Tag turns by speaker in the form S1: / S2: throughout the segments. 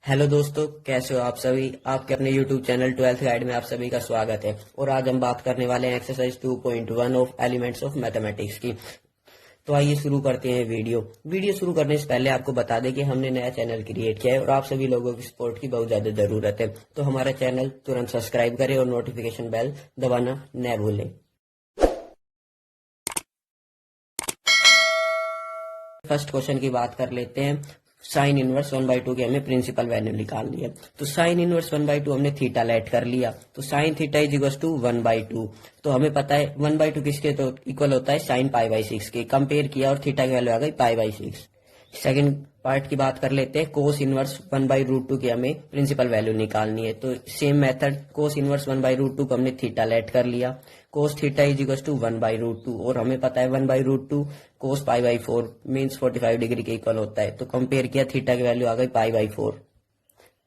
S1: Hello दोस्तों, कैसे हो आप सभी। आपके अपने यूट्यूब चैनल 12th गाइड में आप सभी का स्वागत है। और आज हम बात करने वाले हैं exercise 2.1 of elements of mathematics की। तो आइए शुरू करते हैं वीडियो शुरू करने से पहले आपको बता दें कि हमने नया चैनल क्रिएट किया है और आप सभी लोगों की सपोर्ट की बहुत ज्यादा जरूरत है। तो हमारा चैनल तुरंत सब्सक्राइब करें और नोटिफिकेशन बेल दबाना न भूलें। फर्स्ट क्वेश्चन की बात कर लेते हैं। साइन इनवर्स 1/2 की हमें प्रिंसिपल वैल्यू निकालनी है। तो साइन इनवर्स 1/2 हमने थीटा लेट कर लिया। तो sine theta is equal to 1/2। तो हमें पता है 1/2 किसके तो इक्वल होता है साइन π/6 के। कंपेयर किया और थीटा की वैल्यू आ गई π/6। सेकंड पार्ट की बात कर लेते हैं। कोस इनवर्स 1/√2 की हमें प्रिंसिपल वैल्यू निकालनी है। तो सेम मेथड, कोस इनवर्स 1/√2 को हमने थीटा लेट कर लिया। Cos theta is equal to 1/√2 और हमें पता है 1/√2 कोस π/4 मीन्स 45 डिग्री के इक्वल होता है। तो कंपेयर किया, थीटा की वैल्यू आ गई π/4।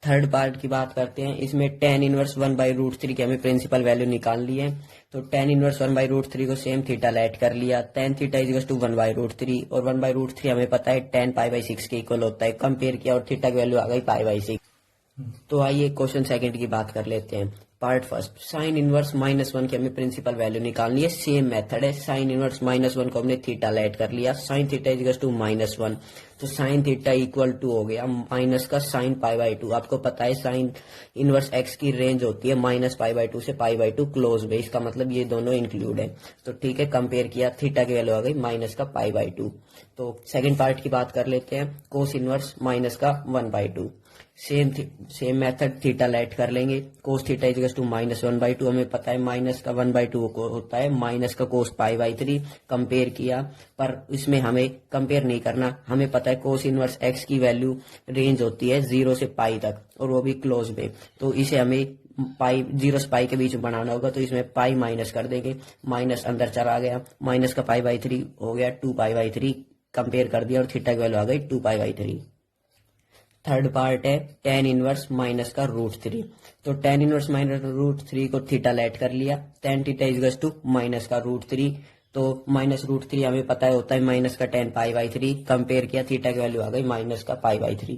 S1: थर्ड पार्ट की बात करते हैं। इसमें tan इनवर्स 1/√3 की हमें प्रिंसिपल वैल्यू निकालनी है। तो tan इनवर्स 1/√3 को सेम थीटा लेट कर लिया। tan theta is equal to 1/√3 और 1/√3 हमें पता है tan π/6 के इक्वल होता है। कंपेयर किया और थीटा की वैल्यू आ गई π/6। तो आइए क्वेश्चन सेकंड की बात कर लेते हैं। पार्ट फर्स्ट, साइन इनवर्स -1 की हमें प्रिंसिपल वैल्यू निकालनी है। सेम मेथड है। साइन इनवर्स -1 को हमने थीटा लेट कर लिया। Sine theta is equal to -1। तो साइन थीटा इक्वल टू हो गया माइनस का साइन π/2। आपको पता है साइन इनवर्स एक्स की रेंज होती है -π/2 से π/2 क्लोज में। इसका मतलब ये दोनों इंक्लूड है। तो ठीक है, कंपेयर किया, थीटा की वैल्यू आ गई माइनस का π/2। तो सेकंड पार्ट की बात कर लेते हैं। कोस इनवर्स माइनस का 1/2। सेम मेथड, थीटा लेट कर लेंगे। Cos theta is equal to -1/2। हमें पता है माइनस का 1/2 को होता है माइनस का कोस π/3। कंपेयर किया, पर इसमें हमें कंपेयर नहीं करना। हमें पता है कोस इनवर्स एक्स की वैल्यू रेंज होती है 0 से π तक और वो भी क्लोज में। तो इसे हमें 0 से π के बीच में बनाना होगा। तो इसमें π माइनस कर देंगे, माइनस अंदर चला गया, माइनस का π/3 हो गया 2π/3। कंपेयर कर दिया और थीटा की वैल्यू आ गई 2π/3। थर्ड पार्ट है tan इनवर्स माइनस का √3। तो tan इनवर्स माइनस √3 को थीटा लेट कर लिया। tan theta is equal to minus का √3। तो माइनस √3 हमें पता है होता है माइनस का tan π/3। कंपेयर किया, थीटा की वैल्यू आ गई माइनस का π/3।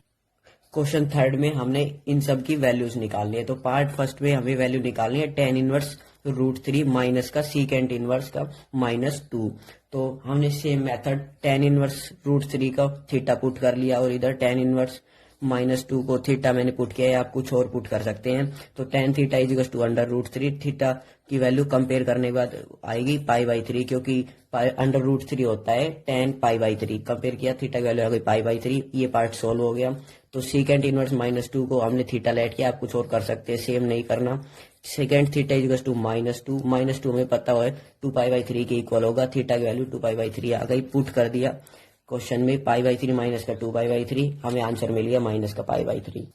S1: क्वेश्चन थर्ड में हमने इन सब की वैल्यूज निकालनी है। तो पार्ट फर्स्ट में हमें वैल्यू निकालनी है tan इनवर्स √3 माइनस का सीकेंट इनवर्स का -2। तो हमने सेम मेथड tan इनवर्स √3 का थीटा पुट कर लिया और इधर tan इनवर्स -2 को थीटा मैंने पुट किया है। आप कुछ और पुट कर सकते हैं। तो tan theta is equal to √3। Theta की वैल्यू कंपेयर करने के बाद आएगी π/3, क्योंकि √3 होता है tan π/3। कंपेयर किया, थीटा की वैल्यू आ गई π/3। ये पार्ट सोल्व हो गया। तो सीकेंट इनवर्स -2 को हमने थीटा लेट किया। आप कुछ और कर सकते हैं, सेम नहीं करना। Second theta is equal to -2। -2 हमें पता है 2π/3 के इक्वल होगा। थीटा की वैल्यू 2π/3 आ गई। पुट कर दिया क्वेश्चन में, π/3 माइनस का 2π/3, हमें आंसर मिल गया माइनस का π/3।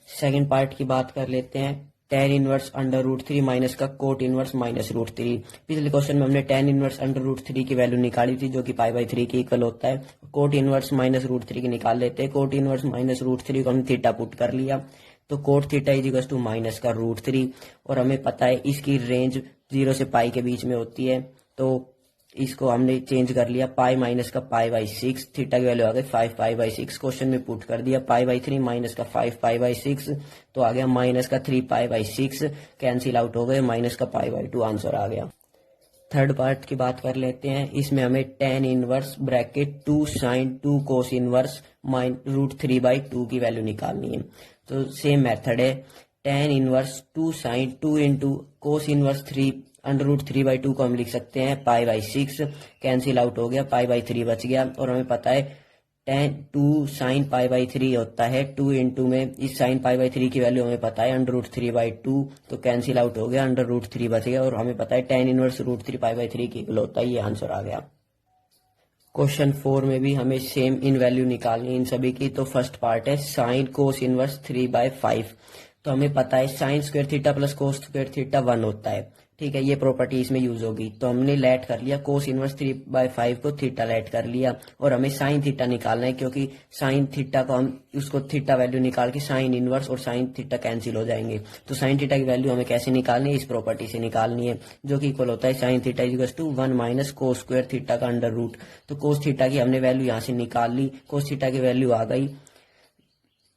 S1: सेकंड पार्ट की बात कर लेते हैं। tan इनवर्स √3 माइनस का कोट इनवर्स -√3। पिछले क्वेश्चन में हमने tan इनवर्स √3 की वैल्यू निकाली थी, जो कि π/3 के इक्वल होता है। कोट इनवर्स -√3 की निकाल लेते हैं। कोट इनवर्स -√3 को हमने थीटा पुट कर लिया। तो cot theta is equal to minus का √3 और हमें पता है इसकी रेंज 0 से π के बीच में होती है। तो इसको हमने चेंज कर लिया, पाई माइनस का π/6। थीटा की वैल्यू आ गई 5π/6। क्वेश्चन में पुट कर दिया π/3 माइनस का 5π/6, तो आ गया माइनस का 3π/6। कैंसिल आउट हो गए, माइनस का π/2 आंसर आ गया। थर्ड पार्ट की बात कर लेते हैं। इसमें हमें tan inverse bracket 2 sin 2 cos inverse √3/2 की वैल्यू निकालनी है। तो सेम मेथड है। tan inverse 2 sin 2 into cos inverse √3/2 को हम लिख सकते हैं π/6। कैंसिल आउट हो गया, π/3 बच गया। और हमें पता है tan 2 sin π/3 होता है 2 इंटू में इस sin π/3 की वैल्यू हमें पता है √3/2। तो कैंसिल आउट हो गया, √3 बच गया। और हमें पता है tan इनवर्स √3 π/3 की इक्वल होता है। ये आंसर आ गया। क्वेश्चन 4 में भी हमें सेम इन वैल्यू निकालनी है इन सभी की। तो फर्स्ट पार्ट है साइन कोस इनवर्स 3/5। तो हमें पता है sine square theta plus cos square theta 1 होता है। ठीक है, ये प्रॉपर्टी इसमें यूज होगी। तो हमने लेट कर लिया कोस इनवर्स 3/5 को थीटा लेट कर लिया और हमें साइन थीटा निकालना है, क्योंकि साइन थीटा को हम उसको थीटा वैल्यू निकाल के साइन इनवर्स और साइन थीटा कैंसिल हो जाएंगे। तो साइन थीटा की वैल्यू हमें कैसे निकालनी है, इस प्रॉपर्टी से निकालनी है, जो कि इक्वल होता है sine theta equal to 1 minus cos square theta का अंडर रूट। तो कोस थीटा की हमने वैल्यू यहाँ से निकाल ली। कोस थीटा की वैल्यू आ गई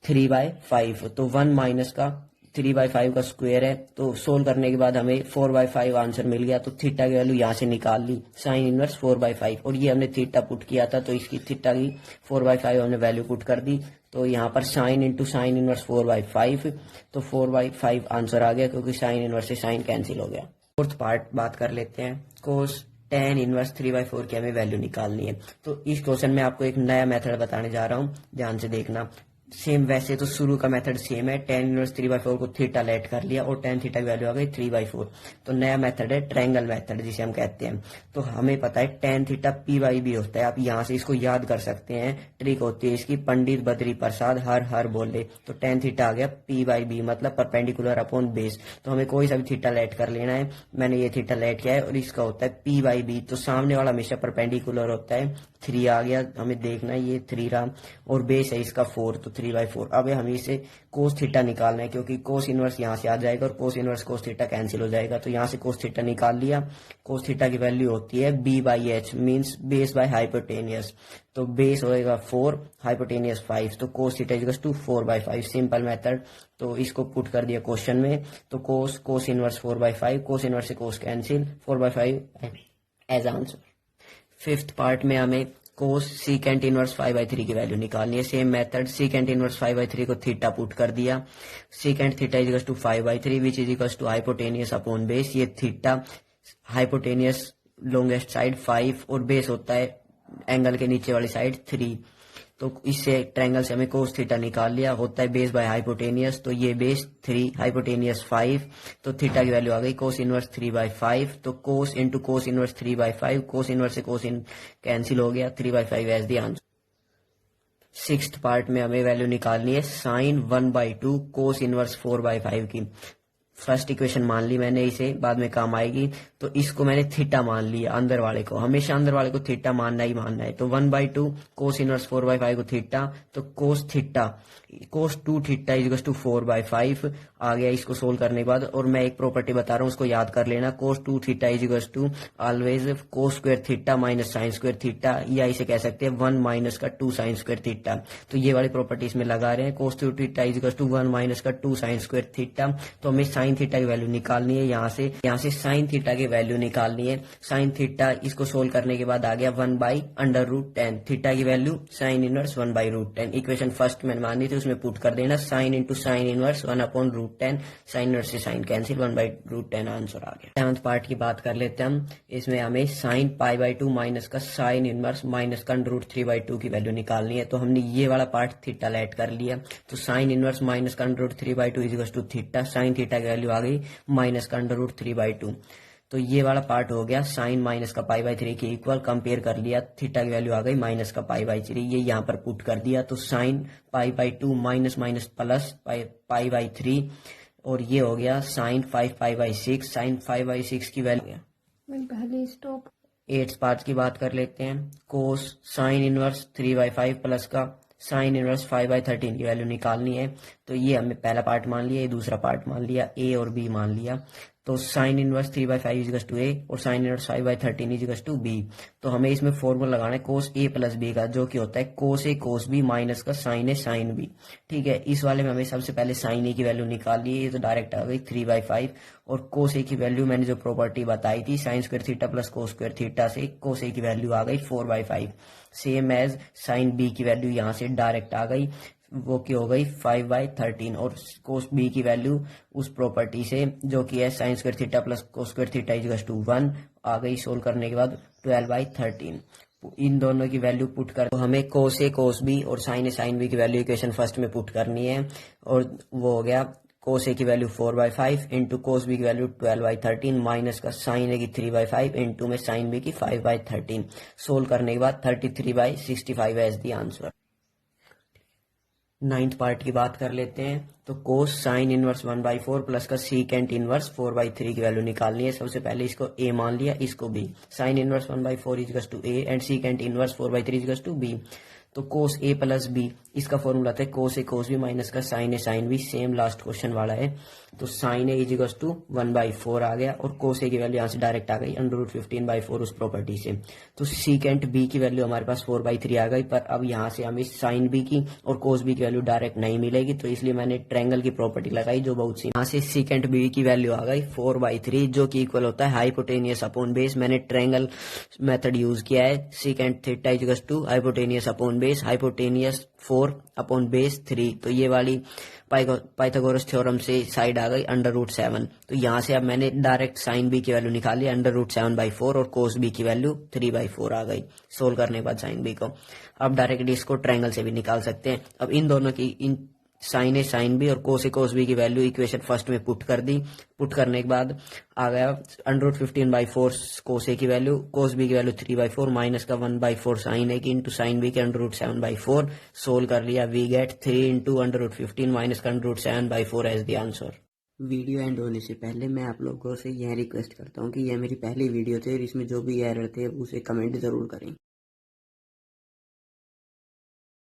S1: 3/5, तो 1 माइनस का 3/5 का स्क्वायर है, तो सोल्व करने के बाद हमें 4/5 आंसर मिल गया। तो थीटा की वैल्यू यहाँ से निकाल ली, साइन इनवर्स 4/5, और ये हमने थीटा पुट किया था, तो इसकी थीटा की 4/5 हमने वैल्यू पुट कर दी। तो यहाँ पर साइन इंटू साइन इनवर्स 4/5, तो 4/5 आंसर आ गया, क्योंकि साइन इनवर्स से साइन कैंसिल हो गया। फोर्थ पार्ट बात कर लेते हैं, कोस tan इनवर्स 3/4 की हमें वैल्यू निकालनी है। तो इस क्वेश्चन में आपको एक नया मेथड बताने जा रहा हूँ, ध्यान से देखना। सेम वैसे तो शुरू का मेथड सेम है, tan इनवर्स 3/4 को थीटा लेट कर लिया और tan थीटा की वैल्यू आ गई 3/4। तो नया मेथड है ट्रायंगल मेथड, जिसे हम कहते हैं। तो हमें पता है tan थीटा p/b होता है, आप यहाँ से इसको याद कर सकते हैं। ट्रिक होती है इसकी, पंडित बद्री प्रसाद हर हर बोले। तो tan थीटा आ गया p/b, मतलब परपेंडिकुलर अपॉन बेस। तो हमें कोई सा भी थीटा लेट कर लेना है, मैंने ये थीटा लेट किया है, और इसका होता है p/b। तो सामने वाला हमेशा परपेंडिकुलर होता है, 3 आ गया, हमें देखना है ये 3 रहा, और बेस है इसका 4, तो 3/4। अब हमें इसे कोस थीटा निकालना है, क्योंकि कोस इनवर्स यहाँ से आ जाएगा और cos inverse cos theta cancel हो जाएगा। तो यहाँ से कोस थीटा निकाल लिया। कोस थीटा की वैल्यू होती है b/h, means base by hypotenuse. तो बेस होएगा 4, हाइपोटेनियस 5, तो cos theta equals to 4/5, simple method. तो इसको पुट कर दिया क्वेश्चन में। तो कोस इनवर्स 4/5, कोस इनवर्स से cos cancel, 4/5 as answer. Fifth part में हमें कोस सीकेंट इनवर्स 5/3 की वैल्यू निकालनी है। सेम मेथड, सीकेंट इनवर्स 5/3 को थीटा पुट कर दिया। Secant theta is equal to 5/3 which is equal to hypotenuse upon base. ये थीटा हाइपोटेनियस लॉन्गेस्ट साइड 5 और बेस होता है एंगल के नीचे वाली साइड 3। तो इससे ट्रायंगल से हमें कोस थीटा निकाल लिया, होता है बेस बाय हाइपोटेनियस। तो ये बेस 3, हाइपोटेनियस 5, तो थीटा की वैल्यू आ गई कोस इनवर्स 3/5। तो cos into cos inverse 3/5, cos inverse से कोस इन कैंसिल हो गया, 3/5 as the answer. Sixth part में हमें वैल्यू निकालनी है साइन 1/2 कोस इनवर्स 4/5 की। फर्स्ट इक्वेशन मान ली मैंने, इसे बाद में काम आएगी। तो इसको मैंने थीटा मान लिया, अंदर वाले को, हमेशा अंदर वाले को थीटा मानना ही मानना है। तो 1/2 कोस इनवर्स 4/5 को थीटा, तो कोस 2 थीटा इज इक्वल टू 4/5 आ गया इसको सोल्व करने के बाद। और मैं एक प्रॉपर्टी बता रहा हूँ, उसको याद कर लेना। Cos 2 theta is equal to always cos square theta minus sine square theta, या इसे कह सकते हैं 1 माइनस का 2 साइन स्क्वायर थीटा। तो ये वाली प्रॉपर्टी इसमें लगा रहे हैं, cos 2 theta is equal to 1 minus का 2 साइन स्क्वायर थीटा। तो हमें साइन थीटा की वैल्यू निकालनी है, यहाँ से साइन थीटा की वैल्यू निकालनी है। साइन थीटा इसको सोल्व करने के बाद आ गया 1/√10, थीटा की value sine inverse 1/√10। Equation first मैंने मानी थी, उसमें पुट कर देना, sine into sine inverse 1/√10, sine inverse से साइन कैंसिल, 1/√10 आंसर आ गया। 7th पार्ट की बात कर लेते हैं हम। इसमें हमें साइन π/2 माइनस का साइन इनवर्स माइनस का √3/2 की वैल्यू निकालनी है। तो हमने ये वाला पार्ट थीटा लेट कर लिया। तो साइन इनवर्स माइनस का √3/2 is equal to theta, sine theta की वैल्यू आ गई माइनस का √3/2। तो ये वाला पार्ट हो गया साइन माइनस का π/3 के इक्वल, कंपेयर कर लिया, थीटा की वैल्यू आ गई माइनस का π/3, ये यहाँ पर पुट कर दिया। तो साइन π/2 माइनस माइनस प्लस π/3, और ये हो गया साइन 5π/6, साइन 5/6 की वैल्यू
S2: पहले स्टॉप।
S1: 8th पार्ट की बात कर लेते हैं। कोस साइन इनवर्स 3/5 प्लस का साइन इनवर्स 5/13 की वैल्यू निकालनी है। तो ये हमने पहला पार्ट मान लिया, ये दूसरा पार्ट मान लिया, ए और बी मान लिया। तो sine inverse 3/5 is equal to A और sine inverse 5/13 is equal to B. तो हमें इसमें फॉर्मूला लगाना है कोस ए प्लस बी का, जो कि होता है कोस ए कोस बी माइनस का साइन ए साइन बी। ठीक है, इस वाले में हमें सबसे पहले साइन ए की वैल्यू निकाल ली है, ये तो डायरेक्ट आ गई 3/5। और कोस ए की वैल्यू मैंने जो प्रॉपर्टी बताई थी sign square theta plus cos square theta से, कोस ए की वैल्यू आ गई 4/5, सेम एज साइन बी की वैल्यू यहाँ से डायरेक्ट आ गई, वो की हो गई 5/13। और कोस बी की वैल्यू उस प्रॉपर्टी से जो कि है sine square theta plus cos square theta is equal to 1 आ गई, सोल्व करने के बाद 12/13। इन दोनों की वैल्यू पुट कर, तो हमें कोस ए कोस बी और साइन ए साइन बी की वैल्यू इक्वेशन फर्स्ट में पुट करनी है। और वो हो गया कोस ए की वैल्यू 4/5 इंटू कोस बी की वैल्यू 12/13 माइनस का साइन ए की 3/5 इंटू में साइन बी की 5/13। सोल्व करने के बाद 33/65 as the answer. 9th part की बात कर लेते हैं। तो कोस साइन इनवर्स 1/4 प्लस का सीकेंट इनवर्स 4/3 की वैल्यू निकालनी है। सबसे पहले इसको ए मान लिया, इसको B. Sine inverse 1/4 is to A and secant inverse 4/3 is to B. तो कोस ए प्लस बी इसका फॉर्मूला था cos A cos B minus का sine A sine B, same last question वाला है। तो sine A is equal to 1/4 आ गया और कोस ए की वैल्यू यहाँ से डायरेक्ट आ गई √15/4 उस प्रॉपर्टी से। तो सीकेंट बी की वैल्यू हमारे पास 4/3 आ गई, पर अब यहाँ से हमें साइन बी की और कोस बी की वैल्यू डायरेक्ट नहीं मिलेगी, तो इसलिए मैंने ट्रायंगल की प्रॉपर्टी लगाई जो बहुत सी। यहाँ से सीकेंट बी की वैल्यू आ गई 4/3 जो कि इक्वल होता है हाइपोटेनियस अपॉन बेस। मैंने ट्रायंगल मेथड यूज किया है। Secant theta is equal to hypotenuse upon base, hypotenuse 4 upon base 3। तो ये वाली पाइथागोरस थ्योरम से साइड आ गई √7। तो यहाँ से अब मैंने डायरेक्ट साइन बी की वैल्यू निकाली √7/4 और कोस बी की वैल्यू 3/4 आ गई सोल्व करने के बाद साइन बी को। अब डायरेक्टली इसको ट्रायंगल से भी निकाल सकते हैं। अब इन दोनों की इन साइन ए साइन बी और कोस ए कोस बी की वैल्यू इक्वेशन फर्स्ट में पुट कर दी। पुट करने के बाद आ गया √15/4 कोस ए की वैल्यू, कोस बी की वैल्यू 3/4 माइनस का 1/4 साइन ए की इंटू साइन बी के √7/4 सोल्व कर लिया। वी गेट 3 इंटू √15 माइनस का √7/4 as the answer. Video end होने से पहले मैं आप लोगों से यह रिक्वेस्ट करता हूँ कि यह मेरी पहली वीडियो थी और इसमें जो भी एरर थे उसे कमेंट जरूर करें।